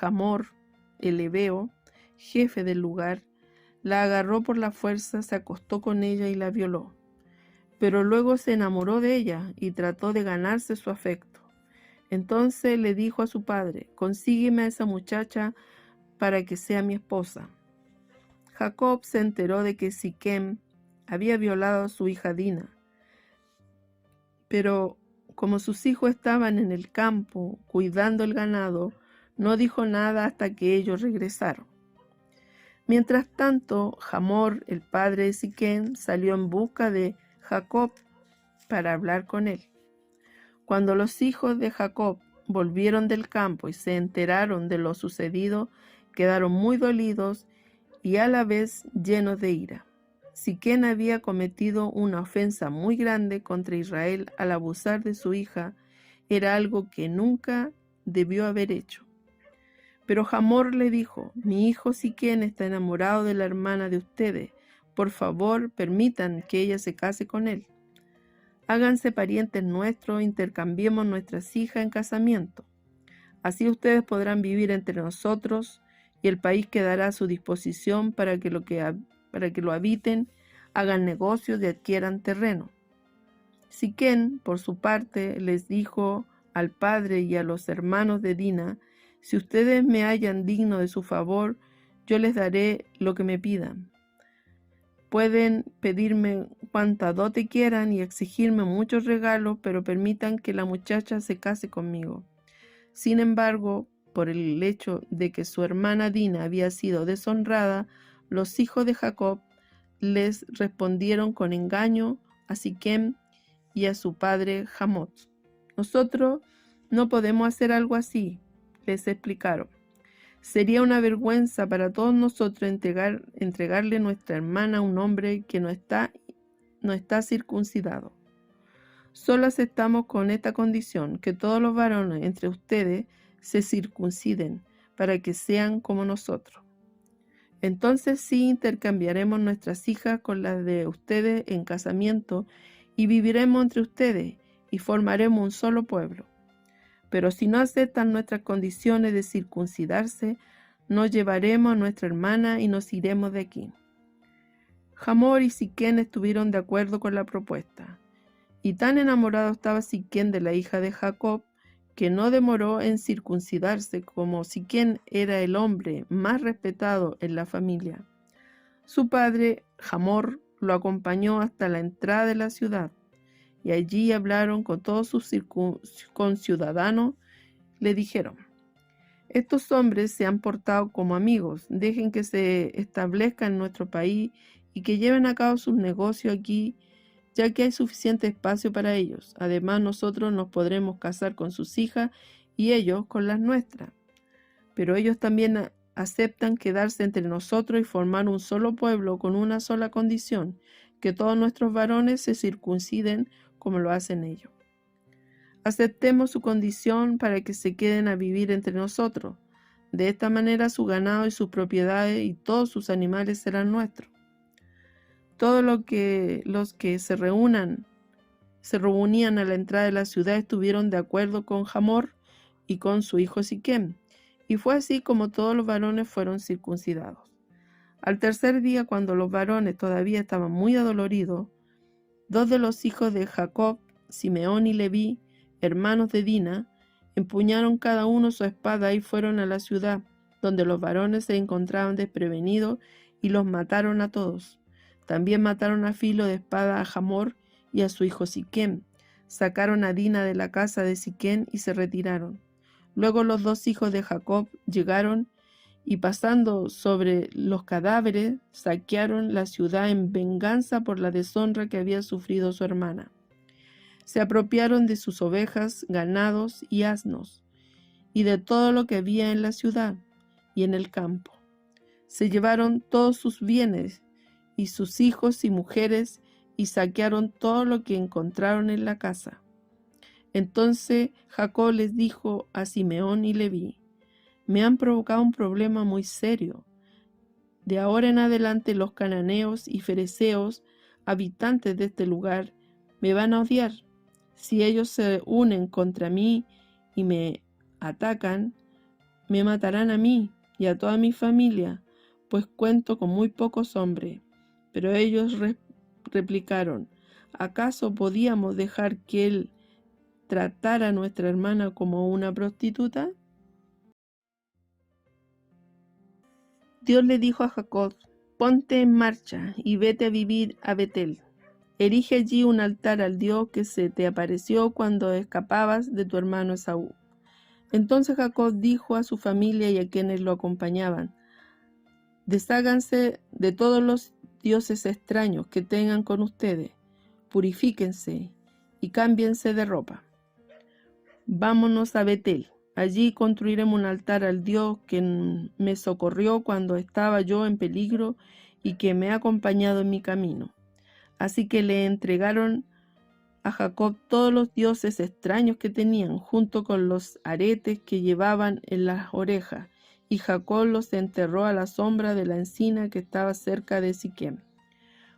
Hamor, el hebeo, jefe del lugar, la agarró por la fuerza, se acostó con ella y la violó. Pero luego se enamoró de ella y trató de ganarse su afecto. Entonces le dijo a su padre: «Consígueme a esa muchacha para que sea mi esposa». Jacob se enteró de que Siquem había violado a su hija Dina, pero como sus hijos estaban en el campo cuidando el ganado, no dijo nada hasta que ellos regresaron. Mientras tanto, Hamor, el padre de Siquem, salió en busca de Jacob para hablar con él. Cuando los hijos de Jacob volvieron del campo y se enteraron de lo sucedido, quedaron muy dolidos y a la vez llenos de ira. Siquem había cometido una ofensa muy grande contra Israel al abusar de su hija. Era algo que nunca debió haber hecho. Pero Hamor le dijo: «Mi hijo Siquem está enamorado de la hermana de ustedes. Por favor, permitan que ella se case con él. Háganse parientes nuestros, intercambiemos nuestras hijas en casamiento. Así ustedes podrán vivir entre nosotros y el país quedará a su disposición para que lo habiten, hagan negocios y adquieran terreno». Siquem, por su parte, les dijo al padre y a los hermanos de Dina: «Si ustedes me hallan digno de su favor, yo les daré lo que me pidan. Pueden pedirme cuanta dote quieran y exigirme muchos regalos, pero permitan que la muchacha se case conmigo». Sin embargo, por el hecho de que su hermana Dina había sido deshonrada, los hijos de Jacob les respondieron con engaño a Siquem y a su padre Hamor. «Nosotros no podemos hacer algo así», les explicaron. «Sería una vergüenza para todos nosotros entregarle nuestra hermana a un hombre que no está circuncidado. Solo aceptamos con esta condición, que todos los varones entre ustedes se circunciden para que sean como nosotros. Entonces sí intercambiaremos nuestras hijas con las de ustedes en casamiento y viviremos entre ustedes y formaremos un solo pueblo. Pero si no aceptan nuestras condiciones de circuncidarse, nos llevaremos a nuestra hermana y nos iremos de aquí». Hamor y Siquem estuvieron de acuerdo con la propuesta. Y tan enamorado estaba Siquem de la hija de Jacob que no demoró en circuncidarse, como Siquem era el hombre más respetado en la familia. Su padre, Hamor, lo acompañó hasta la entrada de la ciudad, y allí hablaron con todos sus conciudadanos. Le dijeron: «Estos hombres se han portado como amigos, dejen que se establezcan en nuestro país y que lleven a cabo sus negocios aquí, ya que hay suficiente espacio para ellos. Además, nosotros nos podremos casar con sus hijas y ellos con las nuestras. Pero ellos también aceptan quedarse entre nosotros y formar un solo pueblo con una sola condición, que todos nuestros varones se circunciden como lo hacen ellos. Aceptemos su condición para que se queden a vivir entre nosotros. De esta manera su ganado y sus propiedades y todos sus animales serán nuestros». Todos los que se reunían a la entrada de la ciudad estuvieron de acuerdo con Hamor y con su hijo Siquem, y fue así como todos los varones fueron circuncidados. Al tercer día, cuando los varones todavía estaban muy adoloridos, dos de los hijos de Jacob, Simeón y Leví, hermanos de Dina, empuñaron cada uno su espada y fueron a la ciudad, donde los varones se encontraban desprevenidos, y los mataron a todos. También mataron a filo de espada a Hamor y a su hijo Siquem. Sacaron a Dina de la casa de Siquem y se retiraron. Luego los dos hijos de Jacob llegaron y pasando sobre los cadáveres, saquearon la ciudad en venganza por la deshonra que había sufrido su hermana. Se apropiaron de sus ovejas, ganados y asnos, y de todo lo que había en la ciudad y en el campo. Se llevaron todos sus bienes y sus hijos y mujeres, y saquearon todo lo que encontraron en la casa. Entonces Jacob les dijo a Simeón y Leví: me han provocado un problema muy serio. De ahora en adelante los cananeos y fereceos, habitantes de este lugar, me van a odiar. Si ellos se unen contra mí y me atacan, me matarán a mí y a toda mi familia, pues cuento con muy pocos hombres. Pero ellos replicaron: ¿acaso podíamos dejar que él tratara a nuestra hermana como una prostituta? Dios le dijo a Jacob: ponte en marcha y vete a vivir a Betel. Erige allí un altar al Dios que se te apareció cuando escapabas de tu hermano Esaú. Entonces Jacob dijo a su familia y a quienes lo acompañaban: desháganse de todos los dioses extraños que tengan con ustedes, purifíquense y cámbiense de ropa. Vámonos a Betel. Allí construiremos un altar al Dios que me socorrió cuando estaba yo en peligro y que me ha acompañado en mi camino. Así que le entregaron a Jacob todos los dioses extraños que tenían, junto con los aretes que llevaban en las orejas, y Jacob los enterró a la sombra de la encina que estaba cerca de Siquem.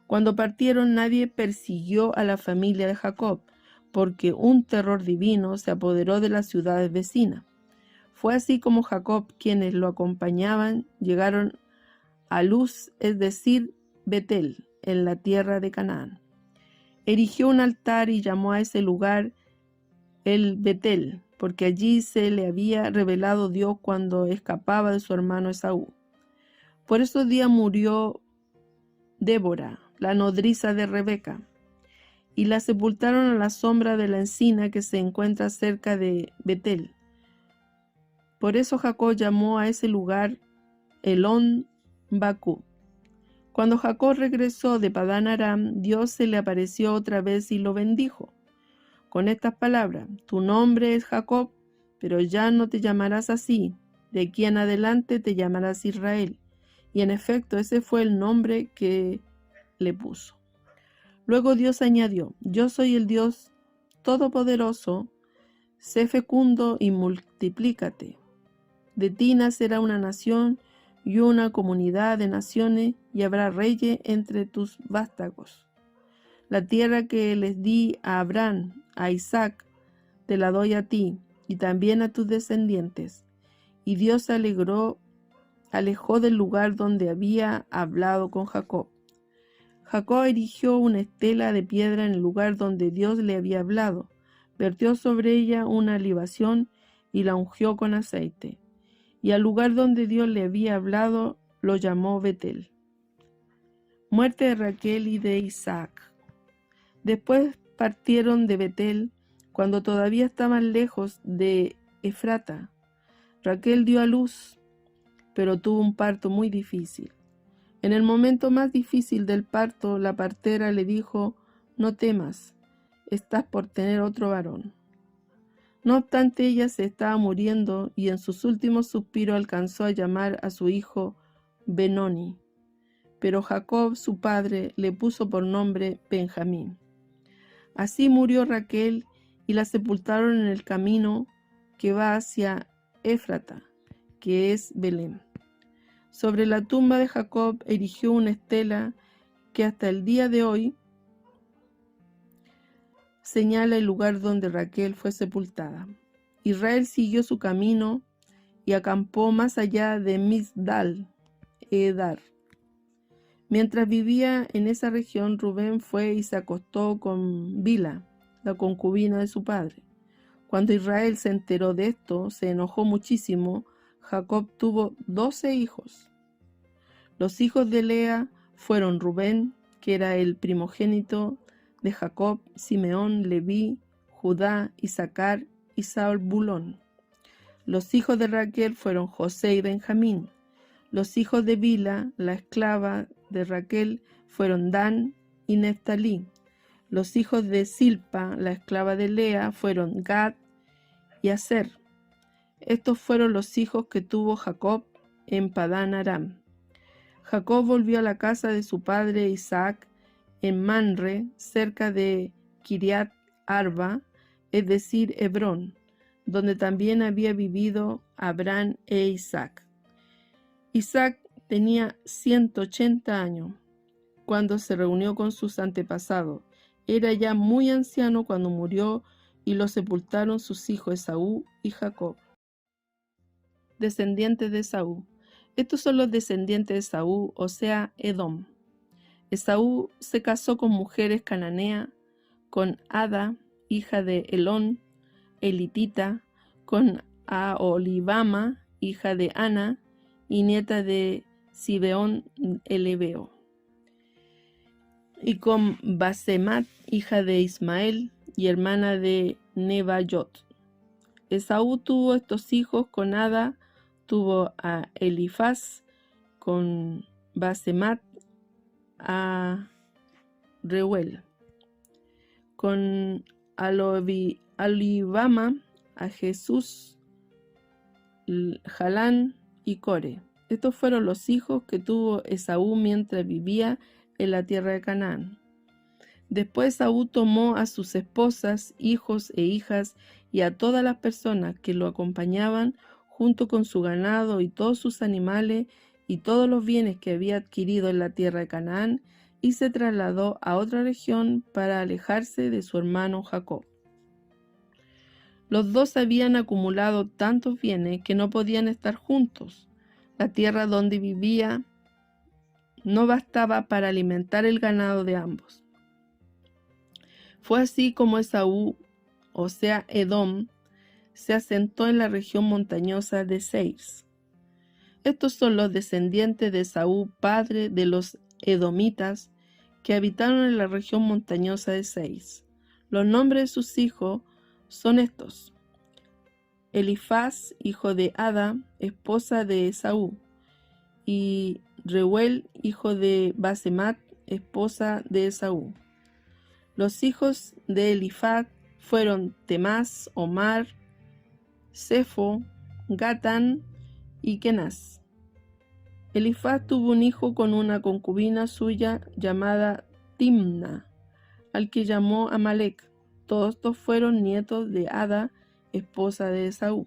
Cuando partieron, nadie persiguió a la familia de Jacob, porque un terror divino se apoderó de las ciudades vecinas. Fue así como Jacob, quienes lo acompañaban, llegaron a Luz, es decir, Betel, en la tierra de Canaán. Erigió un altar y llamó a ese lugar el Betel, porque allí se le había revelado Dios cuando escapaba de su hermano Esaú. Por esos días murió Débora, la nodriza de Rebeca, y la sepultaron a la sombra de la encina que se encuentra cerca de Betel. Por eso Jacob llamó a ese lugar Elón Bacú. Cuando Jacob regresó de Padán Aram, Dios se le apareció otra vez y lo bendijo con estas palabras: tu nombre es Jacob, pero ya no te llamarás así, de aquí en adelante te llamarás Israel. Y en efecto ese fue el nombre que le puso. Luego Dios añadió: yo soy el Dios Todopoderoso, sé fecundo y multiplícate. De ti nacerá una nación y una comunidad de naciones, y habrá reyes entre tus vástagos. La tierra que les di a Abraham, a Isaac, te la doy a ti, y también a tus descendientes. Y Dios se alejó del lugar donde había hablado con Jacob. Jacob erigió una estela de piedra en el lugar donde Dios le había hablado, vertió sobre ella una libación y la ungió con aceite. Y al lugar donde Dios le había hablado lo llamó Betel. Muerte de Raquel y de Isaac. Después partieron de Betel cuando todavía estaban lejos de Efrata. Raquel dio a luz, pero tuvo un parto muy difícil. En el momento más difícil del parto, la partera le dijo: no temas, estás por tener otro varón. No obstante, ella se estaba muriendo y en sus últimos suspiros alcanzó a llamar a su hijo Benoni. Pero Jacob, su padre, le puso por nombre Benjamín. Así murió Raquel y la sepultaron en el camino que va hacia Éfrata, que es Belén. Sobre la tumba de Jacob erigió una estela que hasta el día de hoy señala el lugar donde Raquel fue sepultada. Israel siguió su camino y acampó más allá de Migdal Edar. Mientras vivía en esa región, Rubén fue y se acostó con Bila, la concubina de su padre. Cuando Israel se enteró de esto, se enojó muchísimo. Jacob tuvo 12 hijos. Los hijos de Lea fueron Rubén, que era el primogénito de Jacob, Simeón, Leví, Judá, Isaacar y Zabulón. Los hijos de Raquel fueron José y Benjamín. Los hijos de Bila, la esclava de Raquel, fueron Dan y Neftalí. Los hijos de Silpa, la esclava de Lea, fueron Gad y Aser. Estos fueron los hijos que tuvo Jacob en Padán Aram. Jacob volvió a la casa de su padre Isaac en Manre, cerca de Kiriat Arba, es decir, Hebrón, donde también había vivido Abraham e Isaac. Isaac tenía 180 años cuando se reunió con sus antepasados. Era ya muy anciano cuando murió y lo sepultaron sus hijos Esaú y Jacob. Descendientes de Esaú. Estos son los descendientes de Esaú, o sea, Edom. Esaú se casó con mujeres cananeas, con Ada, hija de Elón, elitita, con Aholibama, hija de Ana, y nieta de Sibeón el Ebeo, y con Basemat, hija de Ismael, y hermana de Nebayot. Esaú tuvo estos hijos con Ada, tuvo a Elifaz, con Basemat, a Reuel, con Aholibama, a Jesús, Jalán y Core. Estos fueron los hijos que tuvo Esaú mientras vivía en la tierra de Canaán. Después Esaú tomó a sus esposas, hijos e hijas y a todas las personas que lo acompañaban, junto con su ganado y todos sus animales y todos los bienes que había adquirido en la tierra de Canaán, y se trasladó a otra región para alejarse de su hermano Jacob. Los dos habían acumulado tantos bienes que no podían estar juntos. La tierra donde vivía no bastaba para alimentar el ganado de ambos. Fue así como Esaú, o sea, Edom, se asentó en la región montañosa de Seir. Estos son los descendientes de Esaú, padre de los edomitas, que habitaron en la región montañosa de Seir. Los nombres de sus hijos son estos: Elifaz, hijo de Ada, esposa de Esaú, y Reuel, hijo de Basemat, esposa de Esaú. Los hijos de Elifaz fueron Temás, Omar, Sefo, Gatán y Kenaz. Elifaz tuvo un hijo con una concubina suya llamada Timna, al que llamó Amalec. Todos estos fueron nietos de Ada, esposa de Esaú.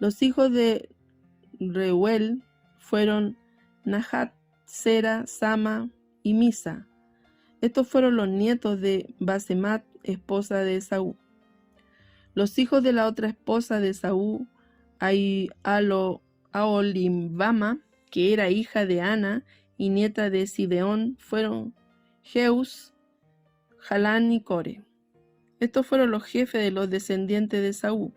Los hijos de Reuel fueron Nahat, Sera, Sama y Misa. Estos fueron los nietos de Basemat, esposa de Esaú. Los hijos de la otra esposa de Esaú, Aholibama, que era hija de Ana y nieta de Sibeón, fueron Jeús, Jalán y Core. Estos fueron los jefes de los descendientes de Esaú.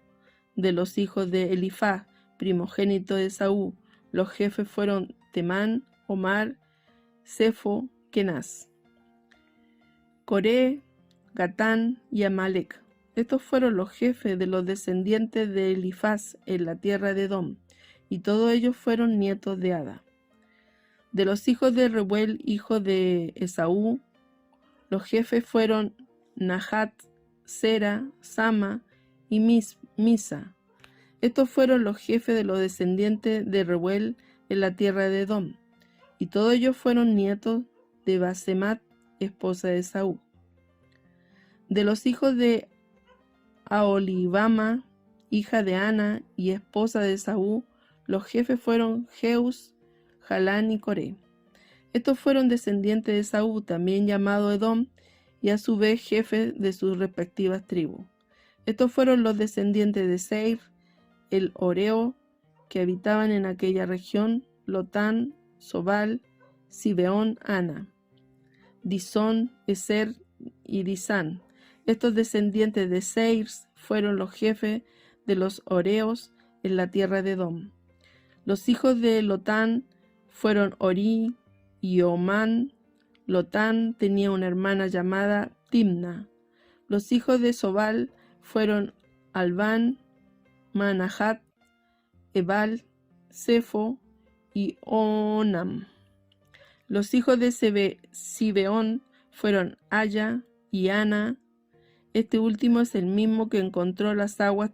De los hijos de Elifaz, primogénito de Esaú, los jefes fueron Temán, Omar, Sefo, Kenaz, Core, Gatán y Amalec. Estos fueron los jefes de los descendientes de Elifaz en la tierra de Edom, y todos ellos fueron nietos de Ada. De los hijos de Reuel, hijo de Esaú, los jefes fueron Nahat, Sera, Sama y Misa. Estos fueron los jefes de los descendientes de Reuel en la tierra de Edom, y todos ellos fueron nietos de Basemat, esposa de Esaú. De los hijos de Aholibama, hija de Ana y esposa de Esaú, los jefes fueron Jeús, Jalán y Core. Estos fueron descendientes de Esaú, también llamado Edom, y a su vez jefes de sus respectivas tribus. Estos fueron los descendientes de Seir, el Oreo, que habitaban en aquella región: Lotán, Sobal, Sibeón, Ana, Disón, Eser y Disán. Estos descendientes de Seir fueron los jefes de los Oreos en la tierra de Edom. Los hijos de Lotán fueron Orí y Omán. Lotán tenía una hermana llamada Timna. Los hijos de Sobal fueron Albán, Manahat, Ebal, Sefo y Onam. Los hijos de Sibeón fueron Aya y Ana. Este último es el mismo que encontró las aguas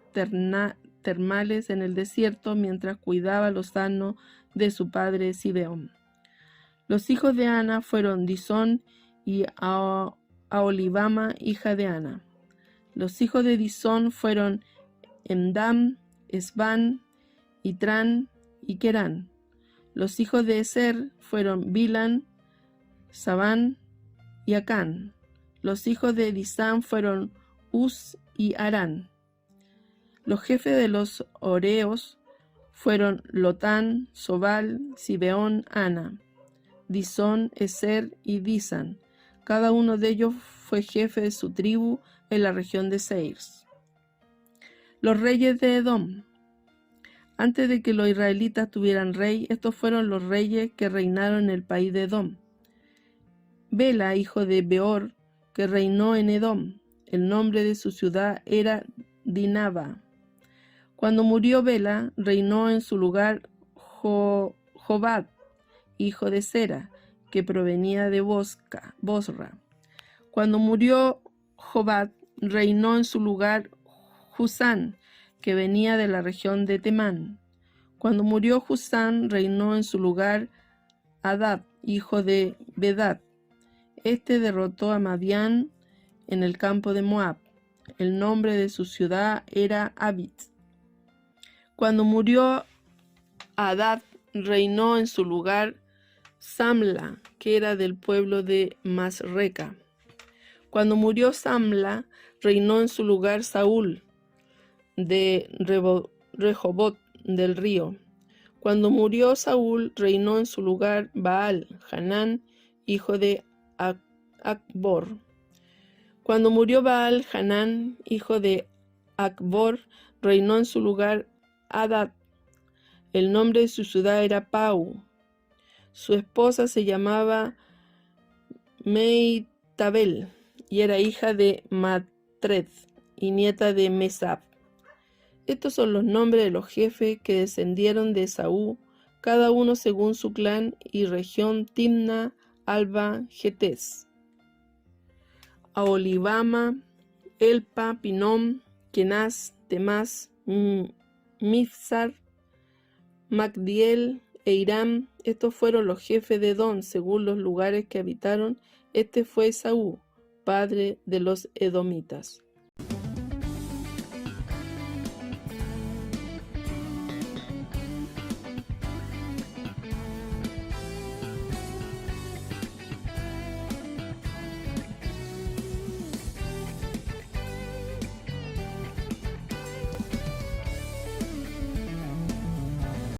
termales en el desierto mientras cuidaba los asnos de su padre Sibeón. Los hijos de Ana fueron Disón y Aholibama, hija de Ana. Los hijos de Disón fueron Emdam, Esban, Itrán y Querán. Los hijos de Eser fueron Bilán, Sabán y Acán. Los hijos de Disán fueron Uz y Arán. Los jefes de los horeos fueron Lotán, Sobal, Sibeón, Ana, Disón, Eser y Disán. Cada uno de ellos fue jefe de su tribu en la región de Seir. Los reyes de Edom. Antes de que los israelitas tuvieran rey, estos fueron los reyes que reinaron en el país de Edom. Bela, hijo de Beor, que reinó en Edom. El nombre de su ciudad era Dinaba. Cuando murió Bela, reinó en su lugar Jobad, hijo de Sera, que provenía de Bosra. Cuando murió Jobad, reinó en su lugar Husán, que venía de la región de Temán. Cuando murió Husán, reinó en su lugar Hadad, hijo de Bedad. Este derrotó a Madián en el campo de Moab. El nombre de su ciudad era Abit. Cuando murió Hadad, reinó en su lugar Samla, que era del pueblo de Masreca. Cuando murió Samla, reinó en su lugar Saúl, de Rehobot del río. Cuando murió Saúl, reinó en su lugar Baal, Hanán, hijo de Acbor. Cuando murió Baal, Hanán, hijo de Acbor, reinó en su lugar Hadad. El nombre de su ciudad era Pau. Su esposa se llamaba Meitabel y era hija de Matred y nieta de Mesab. Estos son los nombres de los jefes que descendieron de Esaú, cada uno según su clan y región: Timna, Alba, Getés, Aholibama, Elpa, Pinom, Kenaz, Temás, Mifsar, Magdiel e Iram. Estos fueron los jefes de Edom según los lugares que habitaron. Este fue Esaú, padre de los edomitas.